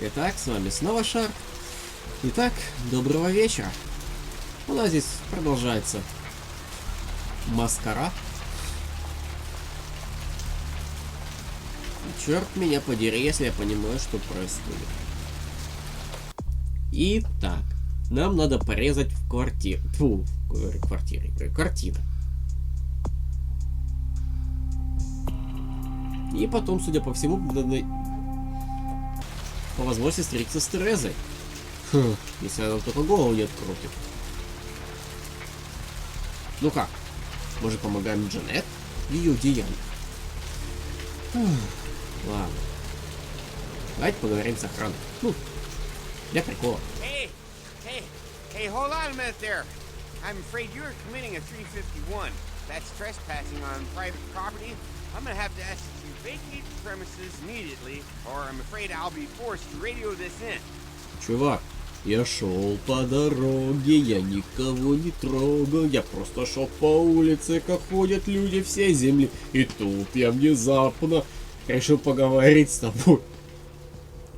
Итак, с вами снова Шар. Итак, доброго вечера. У нас здесь продолжается Masquerade. Черт меня подери, если я понимаю, что происходит. Итак, нам надо порезать в квартире. Фу, квартире. Картина. И потом, судя по всему, по возможности встретиться с Терезой. Если она только голову не открутит. Ну как? Мы же помогаем Джанетт в ее деяниях. Ладно. Давайте поговорим с охраной. Ну, для прикола. Hey, hold on a minute there. I'm afraid you're committing a 351. That's trespassing on private property. I'm gonna have to ask that you vacate the premises immediately, or I'm afraid I'll be forced to radio this in. Чувак, я шел по дороге, я никого не трогал, я просто шел по улице, как ходят люди всей земли, и тут я внезапно решил поговорить с тобой.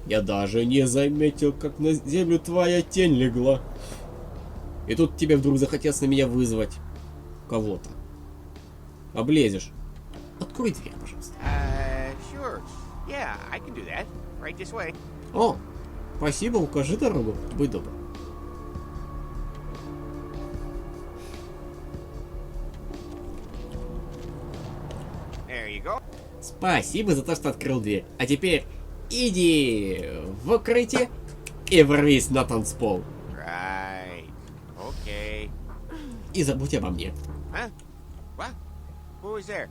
Я даже не заметил, как на землю твоя тень легла. И тут тебе вдруг захотелось на меня вызвать кого-то. Облезешь. Открой дверь, пожалуйста. Sure. Yeah, I can do that. Right this way. О, спасибо, укажи дорогу. Будь добр. There you go. Спасибо за то, что открыл дверь. А теперь иди в укрытие и ворвись на танцпол. Right. Okay. И забудь обо мне. Huh? What? Who is there?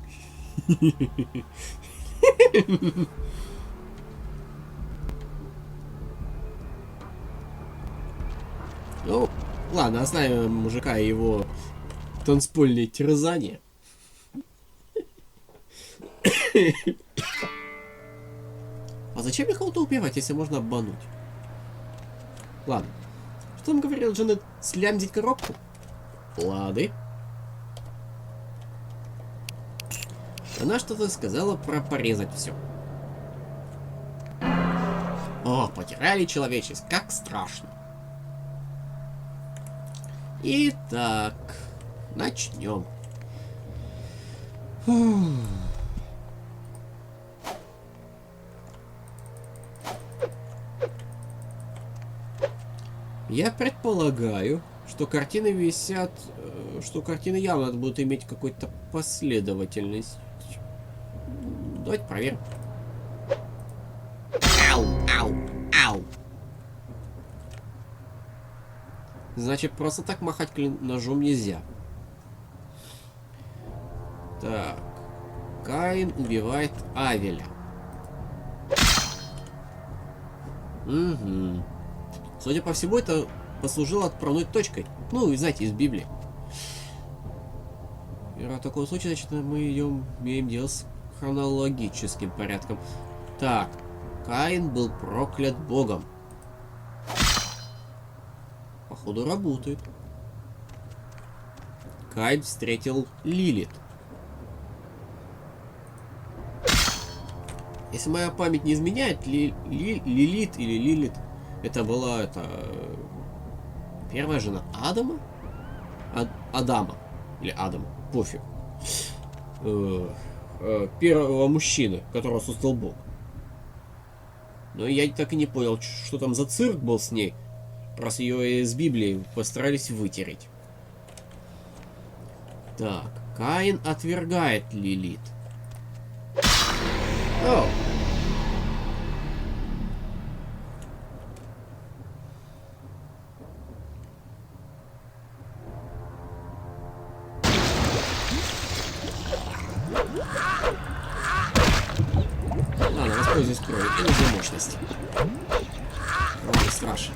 Ну, ладно, оставим мужика и его танцпольные терзания. А зачем мне кого-то убивать, если можно обмануть? Ладно. Что там говорил Джанетт? Слямзить коробку? Лады. Она что-то сказала про порезать все. О, потеряли человечество. Как страшно. Итак, начнем. Я предполагаю, что картины висят, что картины явно будут иметь какую-то последовательность. Давайте проверим. Ау, ау, ау. Значит, просто так махать ножом нельзя. Так. Каин убивает Авеля. Угу. Судя по всему, это послужило отправной точкой. Ну, вы знаете, из Библии. И в таком случае, значит, мы имеем дело с хронологическим порядком. Так, Каин был проклят Богом. Походу, работает. Каин встретил Лилит. Если моя память не изменяет, Лилит или Лилит, это была первая жена Адама? Адама. Или Адама. Пофиг. Первого мужчины, которого создал Бог. Но я так и не понял, что там за цирк был с ней, раз ее из Библии постарались вытереть. Так, Каин отвергает Лилит. О! Ладно, воспользуюсь кровью и нужна мощность. Ладно, страшно.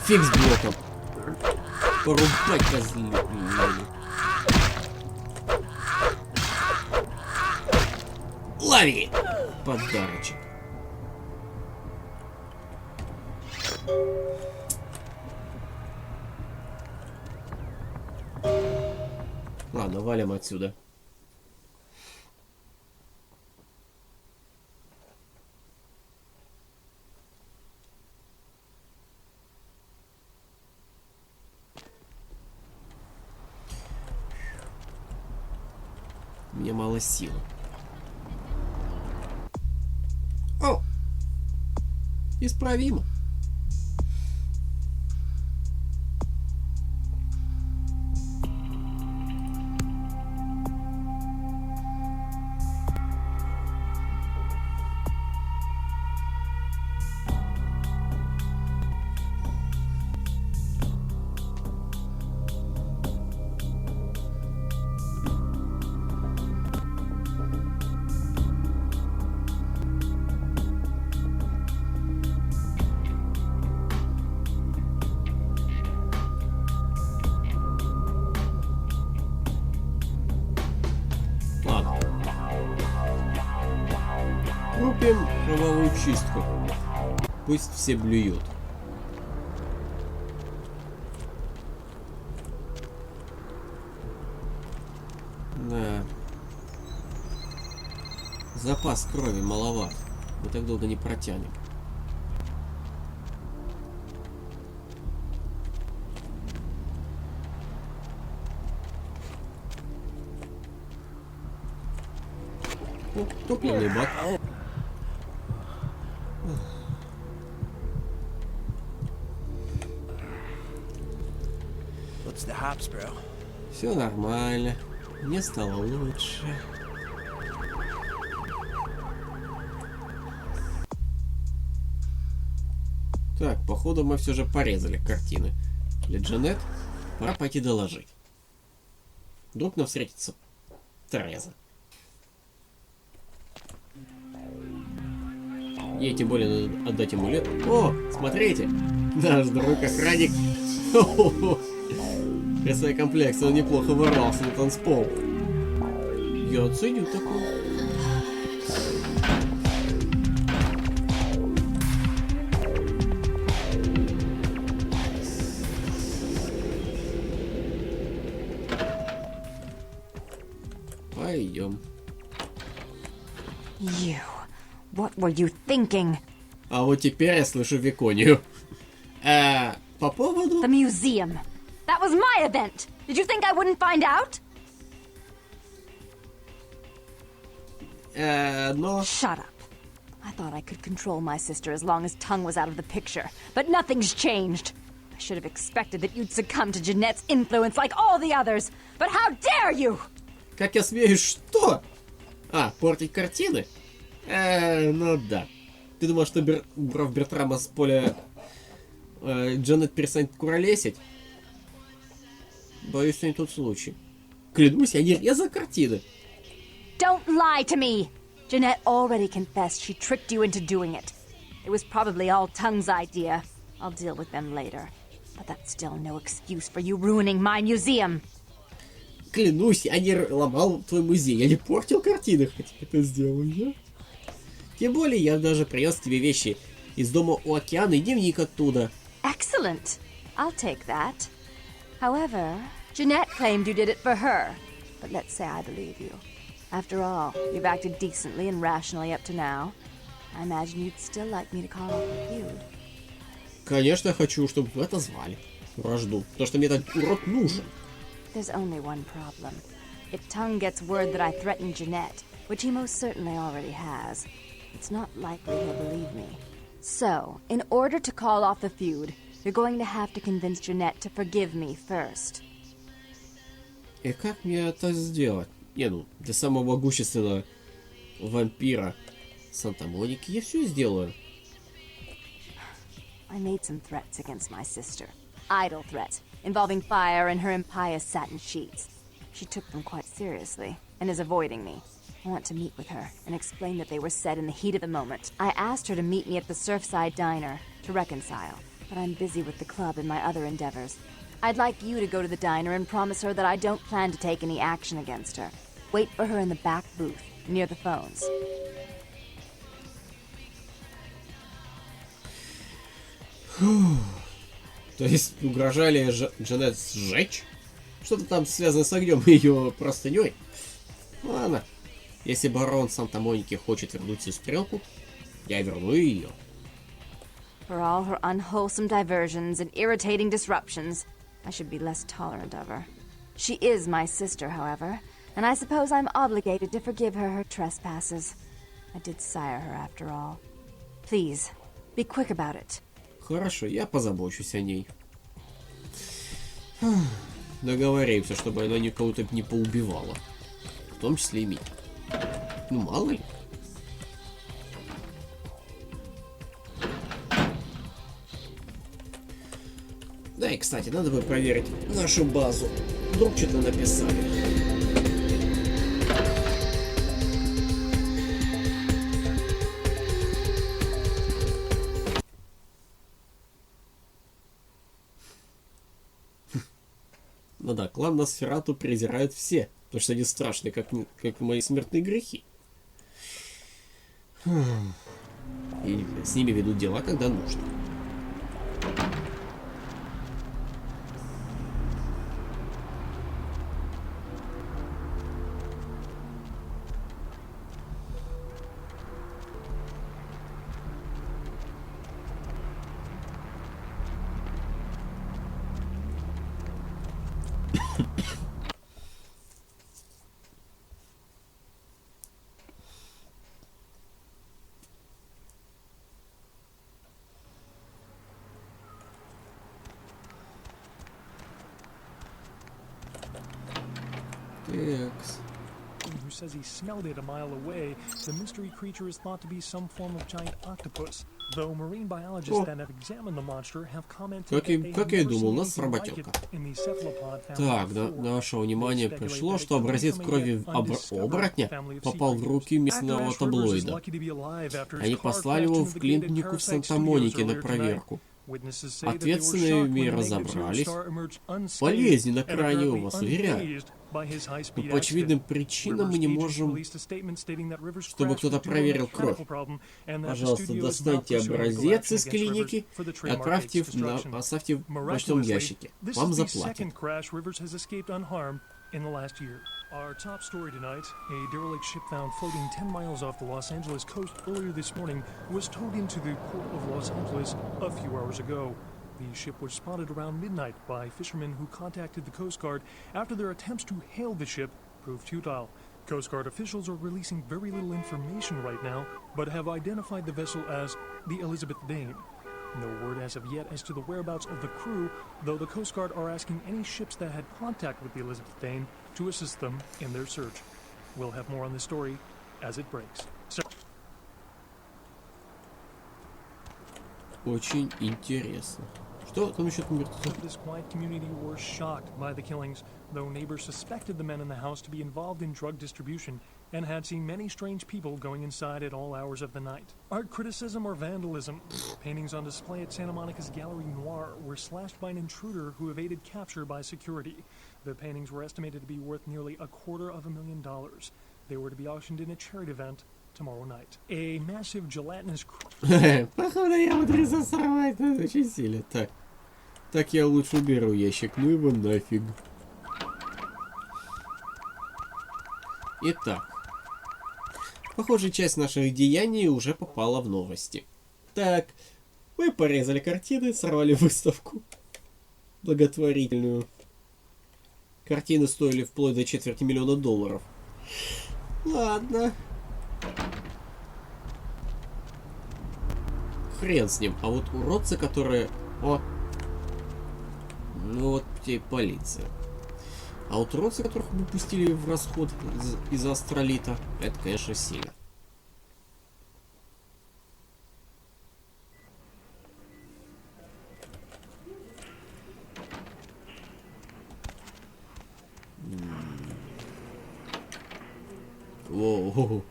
Фиг с блоком. Порубать козли. Лови! Подарочек. Ладно, валим отсюда. У меня мало сил. О! Исправимо. Купим кровавую чистку. Пусть все блюют. Да. Запас крови маловат. Мы так долго не протянем. О, топливный бак. Все нормально. Мне стало лучше. Так, походу мы все же порезали картины. Для Джанетт пора пойти доложить. Вдруг нам встретится Тереза. Ей тем более надо отдать амулет. О, смотрите! Наш друг-охранник. При своей комплекции он неплохо ворвался на танцпол. Я оценю такое. Пойдем. You. What were you thinking? А вот теперь я слышу Виконию. По поводу... The museum. That was my event. Did you think I wouldn't find out? Но... Shut up. I thought I could control my sister as long as Tongue was out of the picture. But nothing's changed. I should have expected that you'd succumb to Janette's influence like all the others. But how dare you? Как я смею, что? Портить картины? Ну да. Ты думал, что убрав Бертрама с поля, Джанетт перестанет куролесить? Боюсь, что не тот случай. Клянусь, я не резал картины. Don't lie to me! Janetт already confessed she tricked you into doing it. It was probably all Tongue's idea. I'll deal with them later. But that's still no excuse for you ruining my museum. Клянусь, я не ломал твой музей. Я не портил картины, хотя это сделал я. Тем более, я даже принес тебе вещи из дома у океана и дневник оттуда. Excellent. I'll take that. However, Janetт claimed you did it for her. But let's say I believe you. After all, you've acted decently and rationally up to now. I imagine you'd still like me to call off the feud. Конечно, я хочу, чтобы вы отозвали вражду. Потому что мне этот урод нужен. There's only one problem. If Tongue gets word that I threatened Janetт, which he most certainly already has, it's not likely he'll believe me. So, in order to call off the feud, you're going to have to convince Janetт to forgive me first. И как мне это сделать? Для самого могущественного вампира Санта Моники я все сделаю. I made some threats against my sister. Idle threats, involving fire and her impious satin sheets. She took them quite seriously, and is avoiding me. I want to meet with her, and explain that they were said in the heat of the moment. I asked her to meet me at the Surfside Diner, to reconcile, but I'm busy with the club and my other endeavors. I'd like you to go to the diner and promise her that I don't plan to take any action against her. Wait for her in the back booth, near the phones. То есть угрожали Джанетт сжечь? Что-то там связано с огнем и ее простыней? Ладно. Если барон Санта Моники хочет вернуть сестренку, я верну ее. For all her unwholesome diversions and irritating disruptions, I should be less tolerant of her. She is my sister, however, and I suppose I'm obligated to forgive her her trespasses. I did sire her after all. Please, be quick about it. Хорошо, я позабочусь о ней. Договоримся, чтобы она никого-то не поубивала. В том числе и меня. Ну, мало ли. Да и, кстати, надо бы проверить нашу базу. Вдруг что-то написали. Ну да, клан Носферату презирают все, потому что они страшные, как мои смертные грехи. И с ними ведут дела, когда нужно. Текс. Who says he smelled it a mile away, the mystery creature is thought to be some form of giant octopus. Though marine biologists that have examined the monster have commented Как я и думал, у нас сработелка. Так, до нашего внимания пришло, что образец крови оборотня попал в руки местного таблоида. Они послали его в клинику в Санта Монике на проверку. Ответственными разобрались. Болезненно крайне, у вас уверяю. Но по очевидным причинам мы не можем, чтобы кто-то проверил кровь. Пожалуйста, достаньте образец из клиники и оставьте в почтовом ящике. Вам заплатят. Our top story tonight, a derelict ship found floating 10 miles off the Los Angeles coast earlier this morning was towed into the port of Los Angeles a few hours ago. The ship was spotted around midnight by fishermen who contacted the Coast Guard after their attempts to hail the ship proved futile. Coast Guard officials are releasing very little information right now, but have identified the vessel as the Elizabeth Dane. No word as of yet as to the whereabouts of the crew, though the Coast Guard are asking any ships that had contact with the Elizabeth Dane to assist them in their search. We'll have more on this story as it breaks. Очень интересно. Что там еще мертвецов? This quiet community were shocked by the killings, though neighbors suspected the men in the house to be involved in drug distribution and had seen many strange people going inside at all hours of the night. Art criticism or vandalism? Paintings on display at Santa Monica's Gallery Noir were slashed by an intruder who evaded capture by security. The paintings were estimated to be worth nearly $250,000. They were to be auctioned in a charity event tomorrow night. A massive gelatinous... Походу я умудрился сорвать, это очень сильно. Так я лучше уберу ящик, ну его нафиг. Итак. Похоже, часть наших деяний уже попала в новости. Так, мы порезали картины, сорвали выставку. Благотворительную. Картины стоили вплоть до $250,000. Ладно. Хрен с ним. А вот уродцы, которые... О! Ну вот тебе полиция. А вот уродцы, которых мы пустили в расход из-за астролита, это, конечно, сильно. Воу.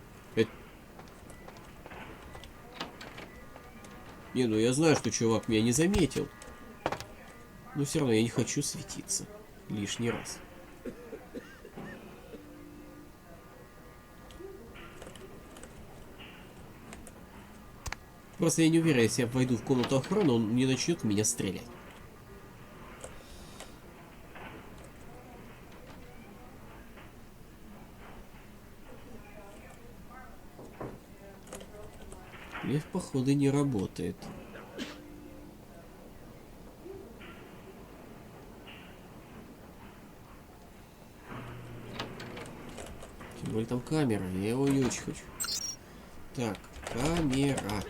Не, ну я знаю, что чувак меня не заметил. Но все равно я не хочу светиться лишний раз. Просто я не уверен, если я войду в комнату охраны, он не начнет в меня стрелять. Лев, походу, не работает. Или там камера, я его не очень хочу. Так, камера.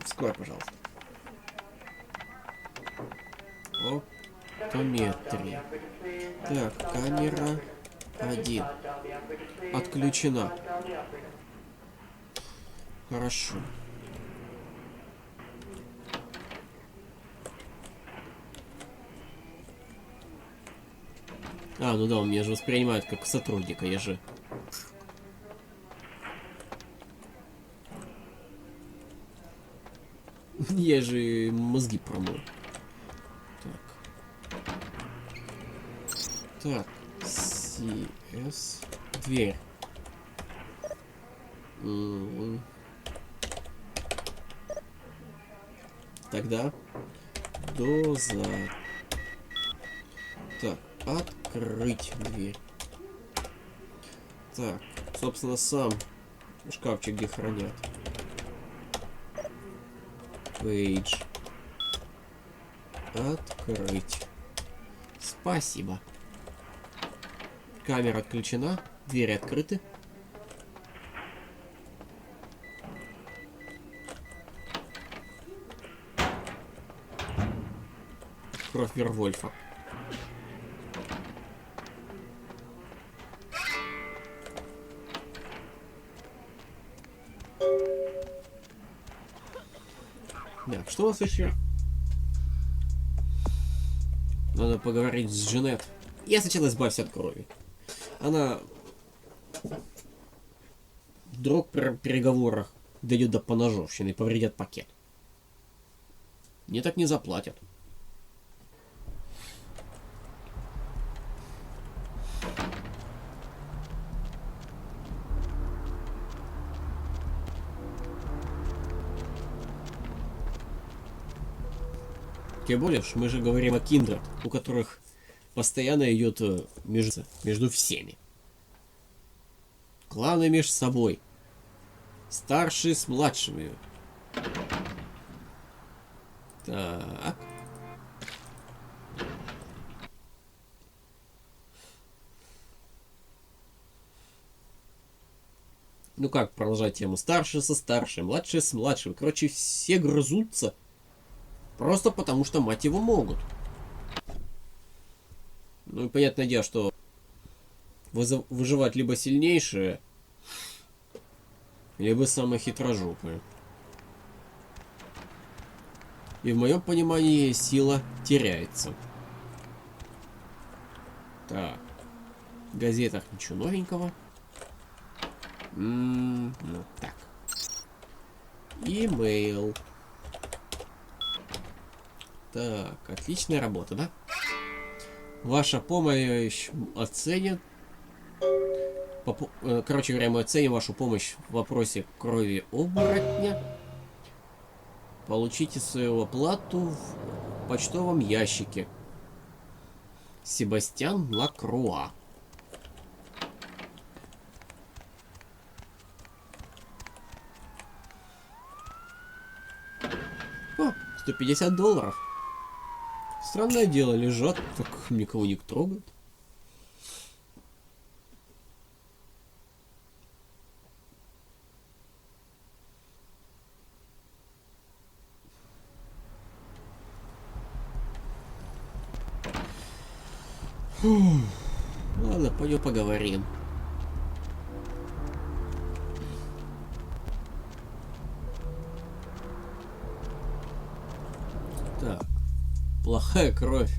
Вскрой, пожалуйста. Оптометрия. Так, камера 1. Отключена. Хорошо. А, ну да, он меня же воспринимает как сотрудника, я же... Я же мозги промыл. Так. Так. CS. Дверь. Тогда. Доза. Так. Открыть дверь. Так. Собственно, сам шкафчик, где хранят. Пейдж. Открыть. Спасибо. Камера отключена. Двери открыты. Кровь Вервольфа. Так, что у нас еще? Надо поговорить с Джанетт. Я сначала избавься от крови. Она вдруг при переговорах дойдет до поножовщины и повредят пакет. Мне так не заплатят. Тем более, что мы же говорим о киндрет, у которых постоянно идет между всеми. Главное между собой. Старшие с младшими. Так. Ну как продолжать тему? Старшие со старшим, младшие с младшим. Короче, все грызутся. Просто потому, что, мать его, могут. Ну и понятное дело, что выживать либо сильнейшие, либо самые хитрожопые. И в моем понимании сила теряется. Так. В газетах ничего новенького. Ну, так. Имейл. Так, отличная работа, да? Ваша помощь оценит. Короче говоря, мы оценим вашу помощь в вопросе крови оборотня. Получите свою оплату в почтовом ящике. Себастьян Лакруа. О, $150. Странное дело, лежат, так никого не трогают. Ладно, пойдем поговорим. Так, плохая кровь.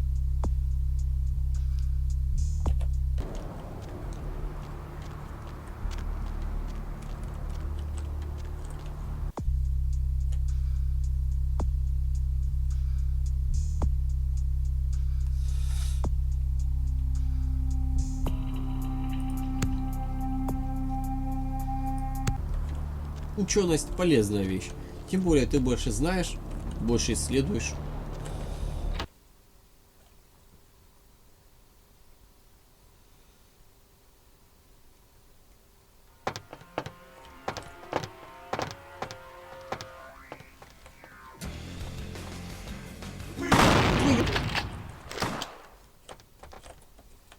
Ученость полезная вещь. Тем более ты больше знаешь, больше исследуешь.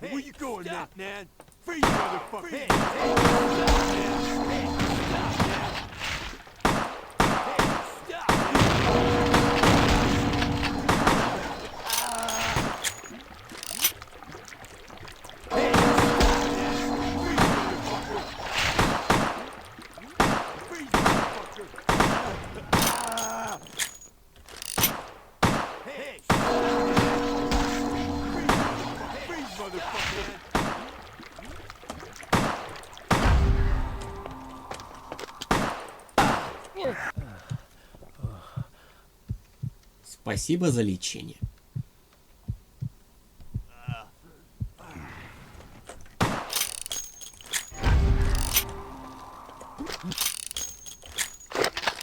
Where you going, man? Спасибо за лечение.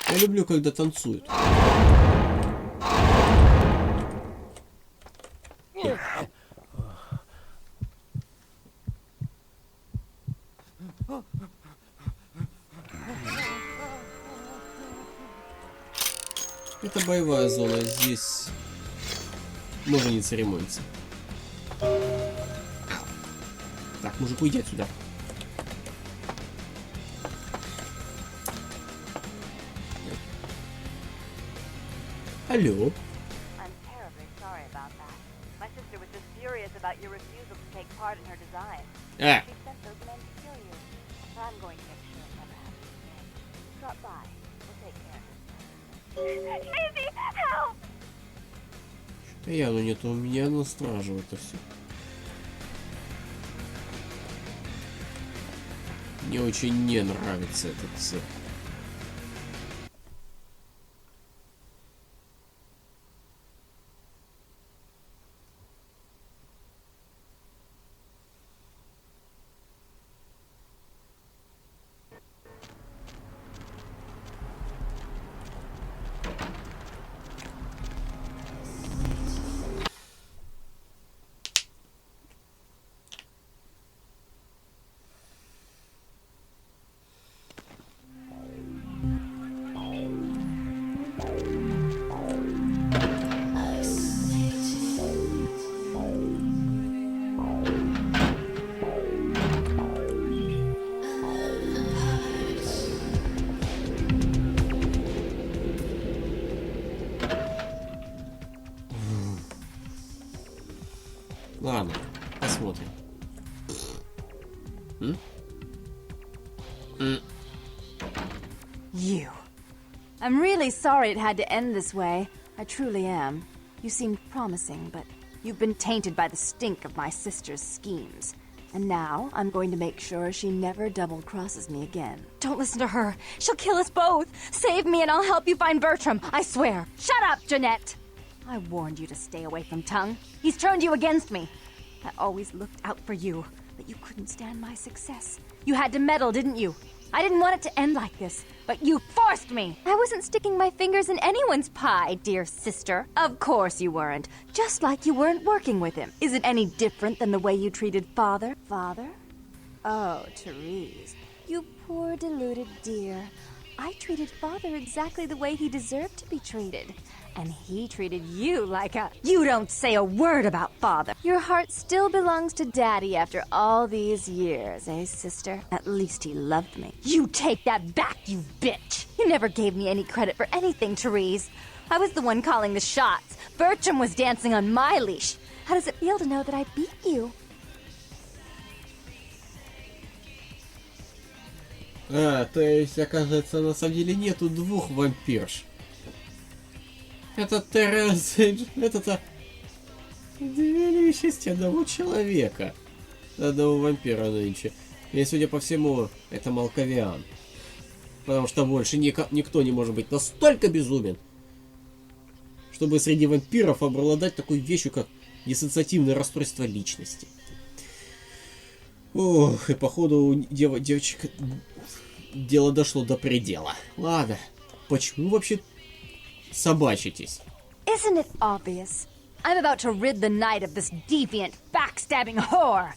Я люблю, когда танцуют. Это боевая зона, здесь можно не церемониться. Так, мужик, уйди отсюда. Алло. I'm terribly sorry about that. My sister was just furious about your refusal to take part in her design. She sent those men to kill you. I'm going to make sure it never happens again. Drop by. We'll take care of it. Easy, help! Я, ну нет, у меня настораживает это все. Мне очень не нравится этот цирк. Ладно, посмотрим. You. I'm really sorry it had to end this way. I truly am. You seemed promising, but you've been tainted by the stink of my sister's schemes. And now I'm going to make sure she never double-crosses me again. Don't listen to her. She'll kill us both. Save me and I'll help you find Bertram. I swear. Shut up, Janettt. I warned you to stay away from Tung. He's turned you against me. I always looked out for you, but you couldn't stand my success. You had to meddle, didn't you? I didn't want it to end like this, but you forced me. I wasn't sticking my fingers in anyone's pie, dear sister. Of course you weren't. Just like you weren't working with him. Is it any different than the way you treated Father? Father? Oh, Therese. You poor deluded dear. I treated Father exactly the way he deserved to be treated. And he treated you like a... You don't say a word about Father. Your heart still belongs to Daddy after all these years, eh, sister? At least he loved me. You take that back, you bitch. You never gave me any credit for anything, Therese. I was the one calling the shots. Bertram was dancing on my leash. How does it feel to know that I beat you? То есть, оказывается, на самом деле нету двух вампирш. Это Тереза, это две личности одного человека. Одного вампира нынче. И, судя по всему, это Малковиан. Потому что больше никто не может быть настолько безумен, чтобы среди вампиров обладать такой вещью, как диссоциативное расстройство личности. Ох, и походу у девочек дело дошло до предела. Ладно, почему вообще собачитесь? Isn't it obvious? I'm about to rid the night of this deviant, backstabbing whore.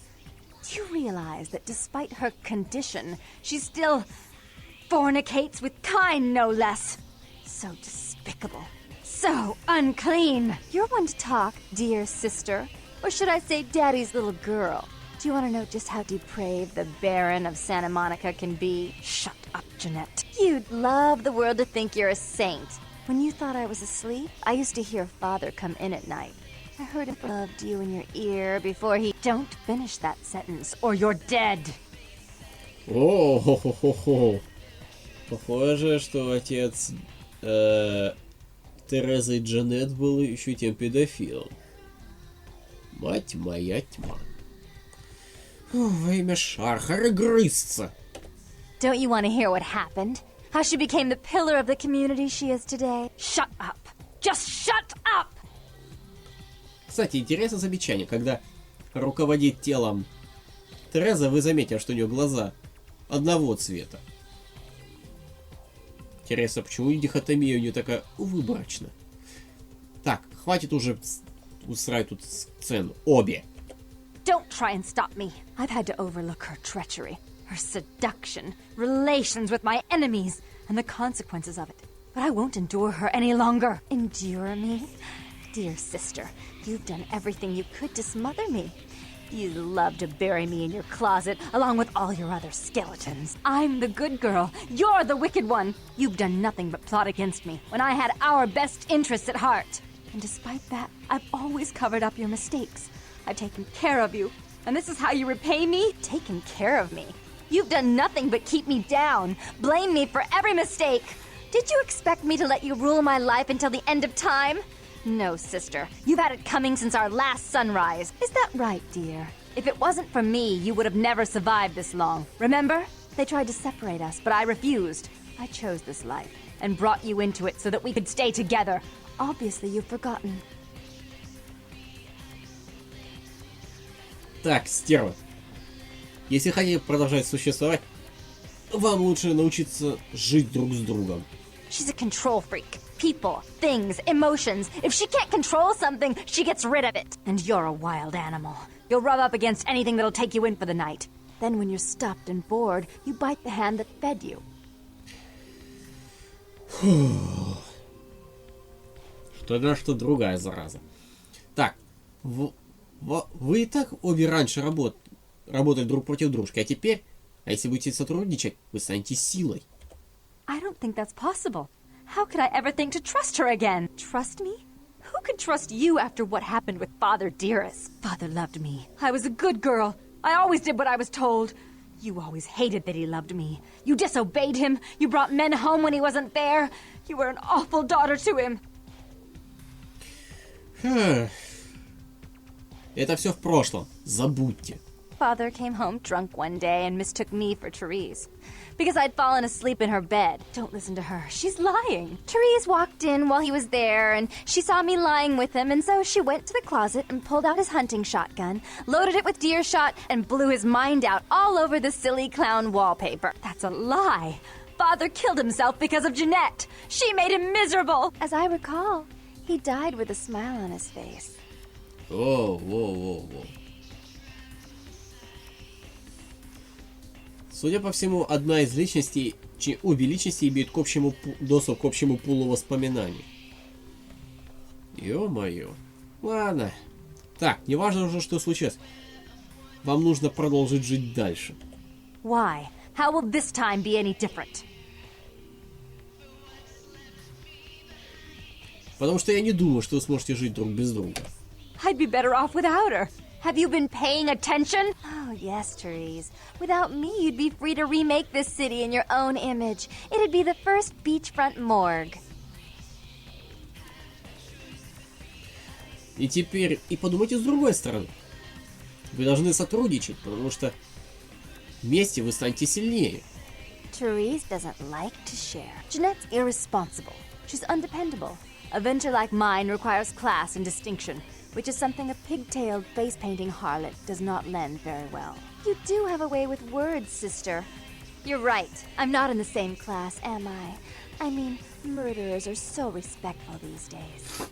Do you realize that despite her condition, she still fornicates with kind, no less. So despicable. So unclean. You're one to talk, dear sister. Or should I say daddy's little girl? Do you want to know just how depraved the Baron of Santa Monica can be? Shut up, Janettt. You'd love the world to think you're a saint. When you thought I was asleep, I used to hear Father come in at night. I heard him loved you in your ear before he... Don't finish that sentence, or you're dead. О-хо-хо-хо-хо. Похоже, что отец Терезы и Джанетт был еще тем педофилом. Мать моя тьма. Во имя Шархара грызться. Don't you want to hear what happened? How she became the pillar of the community she is today? Shut up. Just shut up! Кстати, интересное замечание, когда руководит телом Тереза, вы заметите, что у нее глаза одного цвета. Интересно, почему дихотомия у нее такая выборочна? Так, хватит уже устраивать тут сцену. Обе. Don't try and stop me. I've had to overlook her treachery, her seduction, relations with my enemies, and the consequences of it. But I won't endure her any longer. Endure me? Dear sister, you've done everything you could to smother me. You love to bury me in your closet, along with all your other skeletons. I'm the good girl. You're the wicked one. You've done nothing but plot against me, when I had our best interests at heart. And despite that, I've always covered up your mistakes. I've taken care of you. And this is how you repay me? Taken care of me. You've done nothing but keep me down, blame me for every mistake. Did you expect me to let you rule my life until the end of time? No, sister. You've had it coming since our last sunrise. Is that right, dear? If it wasn't for me, you would have never survived this long. Remember? They tried to separate us, but I refused. I chose this life and brought you into it so that we could stay together. Obviously, you've forgotten. Так, стерва. Если хотите продолжать существовать, вам лучше научиться жить друг с другом. She's a control freak. People, things, emotions. If she can't control something, she gets rid of it. And you're a wild animal. You'll rub up against anything that'll take you in for the night. Then when you're stuffed and bored, you bite the hand that fed you. Что одна, что другая, зараза. Так, вы и так обе раньше работали друг против дружки, а теперь, если будете сотрудничать, вы станете силой. I don't think that's possible. How could I ever think to trust her again? Trust me? Who could trust you after what happened with Father Dearest? Father loved me. I was a good girl. I always did what I was told. You always hated that he loved me. You disobeyed him. You brought men home when he wasn't there. You were an awful daughter to him. Это все в прошлом. Забудьте. Father came home drunk one day and mistook me for Therese. Because I'd fallen asleep in her bed. Don't listen to her. She's lying. Therese walked in while he was there, and she saw me lying with him, and so she went to the closet and pulled out his hunting shotgun, loaded it with deer shot, and blew his mind out all over the silly clown wallpaper. That's a lie. Father killed himself because of Janettt. She made him miserable. As I recall, he died with a smile on his face. Воу. Судя по всему, одна из личностей, обе личности имеют доступ к общему пулу воспоминаний. Ё-моё. Ладно. Так, неважно уже, что случилось. Вам нужно продолжить жить дальше. Why? How will this time be any different? Потому что я не думаю, что вы сможете жить друг без друга. I'd be better off without her. Have you been paying attention? Oh, yes, Therese. Without me, you'd be free to remake this city in your own image. It'd be the first beachfront morgue. И теперь, подумайте с другой стороны. Вы должны сотрудничать, потому что вместе вы станете сильнее. Therese doesn't like to share. Janett's irresponsible. She's undependable. A venture like mine requires class and distinction, which is something a pigtailed face-painting harlot does not lend very well. You do have a way with words, sister. You're right. I'm not in the same class, am I? I mean, murderers are so respectful these days.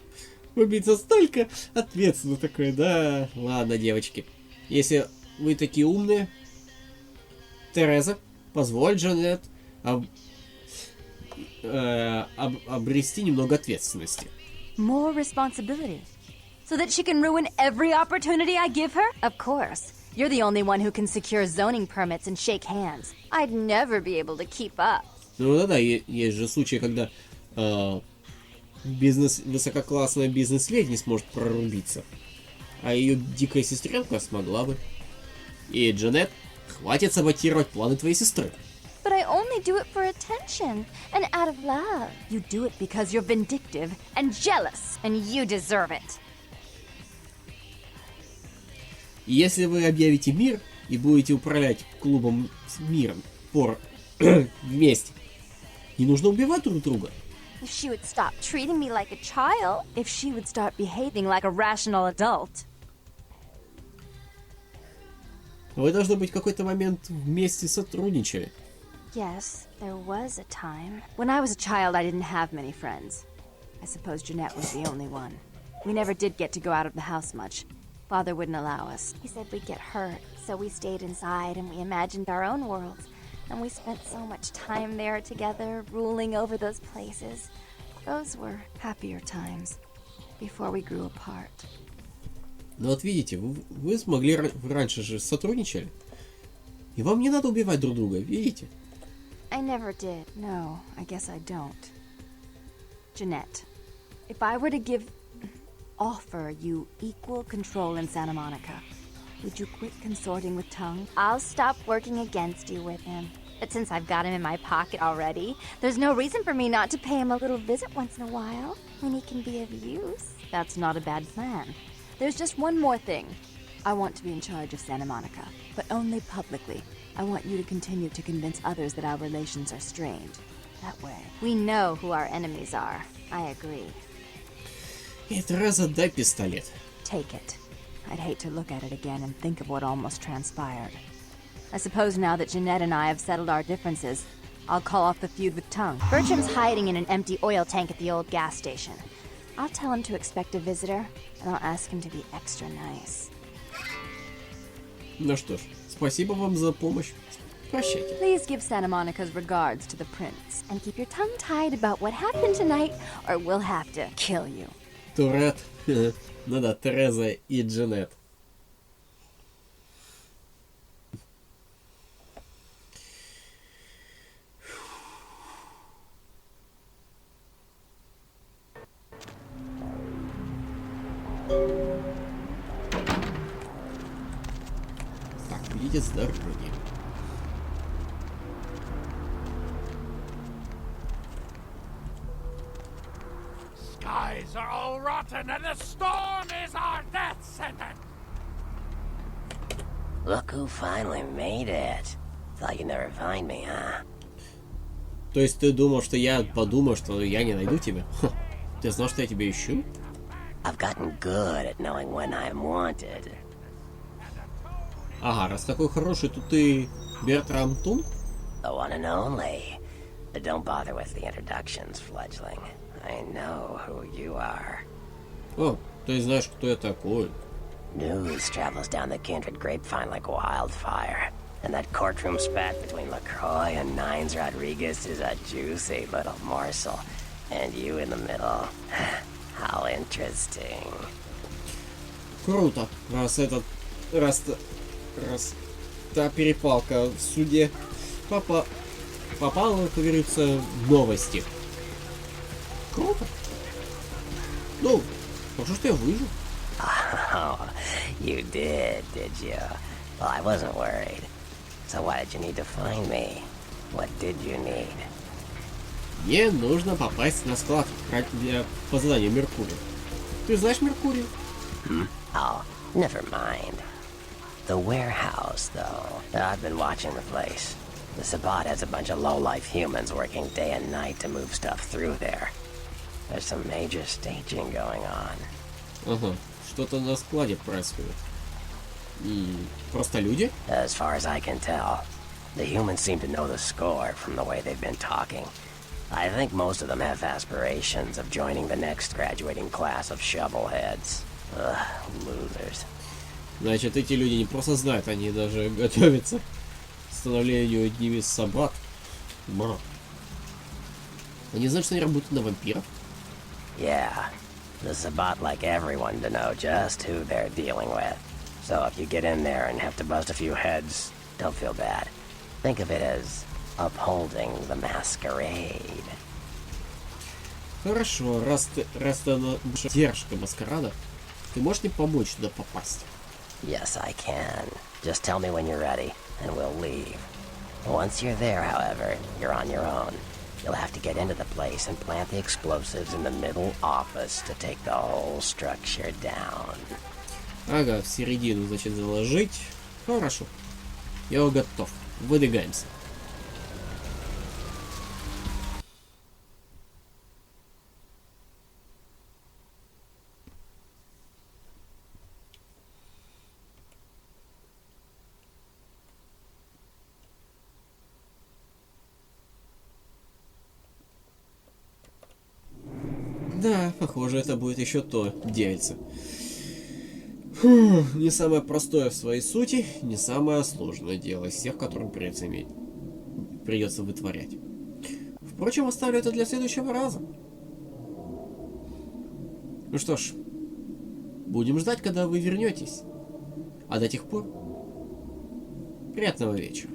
Убийца столько ответственно такой, да? Ладно, девочки. Если вы такие умные, Тереза, позволь Джанетт обрести немного ответственности. More responsibility. So that she can ruin every opportunity I give her? Of course. You're the only one who can secure zoning permits and shake hands. I'd never be able to keep up. Ну да-да, есть же случаи, когда высококлассная бизнес-леди не сможет прорубиться. А ее дикая сестренка смогла бы. И Джанетт, хватит саботировать планы твоей сестры. But I only do it for attention and out of love. You do it because you're vindictive and jealous, and you deserve it. Если вы объявите мир и будете управлять клубом с миром вместе, не нужно убивать друг друга. If she would stop treating me like a child, if she would start behaving like a rational adult. Вы должны быть в какой-то момент вместе сотрудничали. Yes, there was a time. When I was a child, I didn't have many friends. I suppose Jeanette was the only one. We never did get to go out of the house much. Father wouldn't allow us. He said we'd get hurt, so we stayed inside and we imagined our own worlds. And we spent so much time there together, ruling over those places. Those were happier times, before we grew apart. Ну вот видите, вы смогли раньше же сотрудничали. И вам не надо убивать друг друга, видите? I never did. No, I guess I don't. Jeanette, if I were to offer you equal control in Santa Monica, would you quit consorting with Tung? I'll stop working against you with him. But since I've got him in my pocket already, there's no reason for me not to pay him a little visit once in a while, when he can be of use. That's not a bad plan. There's just one more thing. I want to be in charge of Santa Monica, but only publicly. I want you to continue to convince others that our relations are strained. That way, we know who our enemies are. I agree. И Тереза, дай пистолет. Take it. I'd hate to look at it again and think of what almost transpired. I suppose now that Jeanette and I have settled our differences, I'll call off the feud with Tung. Bertram's hiding in an empty oil tank at the old gas station. I'll tell him to expect a visitor, and I'll ask him to be extra nice. Ну что ж, спасибо вам за помощь. Прощайте. Please give Santa Monica's regards to the prince, and keep your tongue tied about what happened tonight, or we'll have to kill you. Турет. Ну да, Тереза и Джанетт. Так, видите, с дороги. Skies are all rotten and the storm is our death sentence! Look who finally made it. Thought you'd never find me, huh? То есть ты думал, что я подумал, что я не найду тебя? Ха, ты знал, что я тебя ищу? I've gotten good at knowing when I'm wanted. Ага, раз такой хороший, то ты Бертрамом Тунгом? The one and only. But don't bother with the introductions, fledgling. I know who you are. О, ты знаешь, кто я такой. News travels down the kindred grapevine like wildfire. And that courtroom spat between LaCroix and Nines Rodriguez is a juicy little morsel. And you in the middle. How interesting. Круто. Раз та перепалка в суде попала, как говорится, в новости. Круто. Ну, хорошо, что я выжил. Oh, you did you? Well, I wasn't worried. So why did you need to find me? What did you need? Мне нужно попасть на склад по заданию Меркурия. Ты знаешь Меркурий? Oh, never mind. The warehouse, though. I've been watching the place. The Sabbat has a bunch of low-life humans working day and night to move stuff through there. There's some major staging going on. Ага, что-то на складе происходит. Просто люди? As far as I can tell, the humans seem to know the score from the way they've been talking. I think most of them have aspirations of joining the next graduating class of shovelheads. Ugh, losers. Значит, эти люди не просто знают, они даже готовятся к становлению одними из собак. Бро. Они знают, что они работают на вампиров? Yeah, the Sabbat like everyone to know just who they're dealing with. So if you get in there and have to bust a few heads, don't feel bad. Think of it as upholding the masquerade. Хорошо, раз ты держка маскарада, ты можешь мне помочь туда попасть? Yes, I can. Just tell me when you're ready, and we'll leave. Once you're there, however, you're on your own. You'll have to get into the place and plant the explosives in the middle office to take the whole structure down. Ага, в середину, значит, заложить. Хорошо. Я готов. Выдвигаемся. Да, похоже, это будет еще то дельце. Фух, не самое простое в своей сути, не самое сложное дело из всех, которые придется вытворять. Впрочем, оставлю это для следующего раза. Ну что ж, будем ждать, когда вы вернетесь. А до тех пор, приятного вечера.